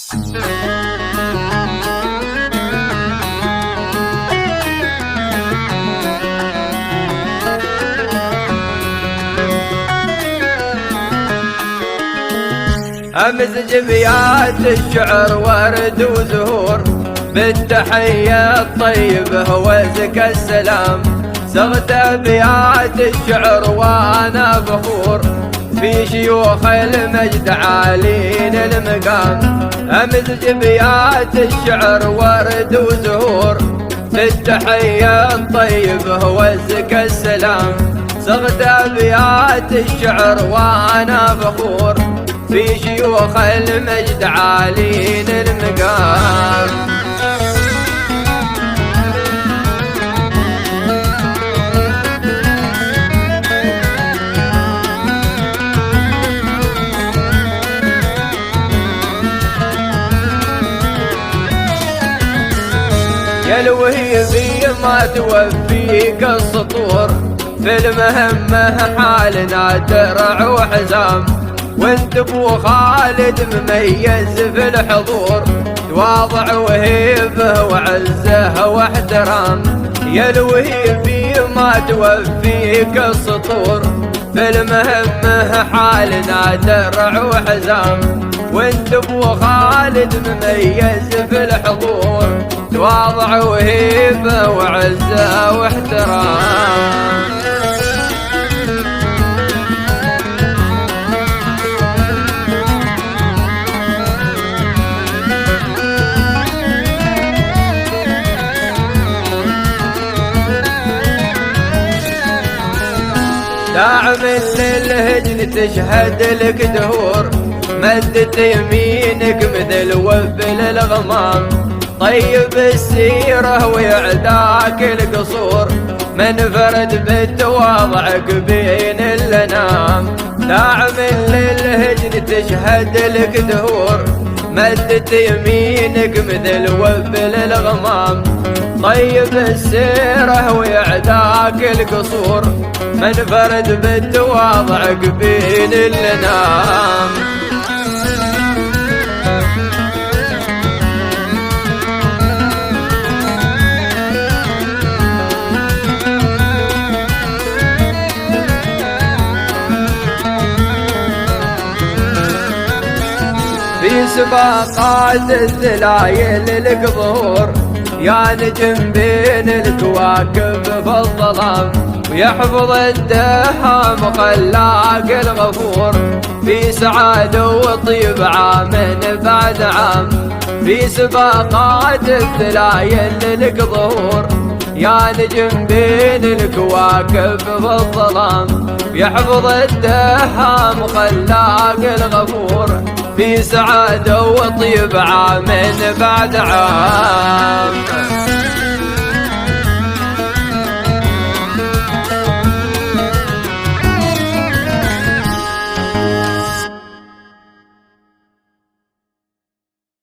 أمزج بيات الشعر ورد وزهور، بالتحية الطيبة وزك السلام. صغت أبيات الشعر وأنا فخور، في شيوخ المجد عالين المقام. أمزج بيات الشعر ورد وزهور، بالتحية الطيبة وزك السلام. صغت أبيات الشعر وأنا فخور، في شيوخ المجد عالين المقام. يا الوهيبي ما توفيك السطور، في المهمة حالنا درع وحزام. وانت ابو خالد مميز في الحضور، تواضع وهيبه وعزه واحترام. يا الوهيبي ما توفيك السطور، في المهمة حالنا درع وحزام. وانت ابو خالد مميز في الحضور، تواضع وهيبه وعزه واحترام. داعم للهجن تشهد لك دهور، مدت يمينك مثل وفل الغمام. طيب السيرة ويعداك القصور، من فرد بالتواضع بين الأنام. داعم للهجن تشهد لك دهور، مدت يمينك مثل وفل الغمام. طيب السيرة ويعداك القصور، من فرد بالتواضع بين الأنام. في سباقات الدلايل لك ظهور، يا نجم بين الكواكب في الظلام. ويحفظ الدهام خلاك الغفور، في سعادة وطيب عام بعد عام. في سباقات الدلايل لك ظهور، يا نجم بين الكواكب في الظلام. يحفظ الدهام خلاك الغفور، في سعادة وطيب عام بعد عام.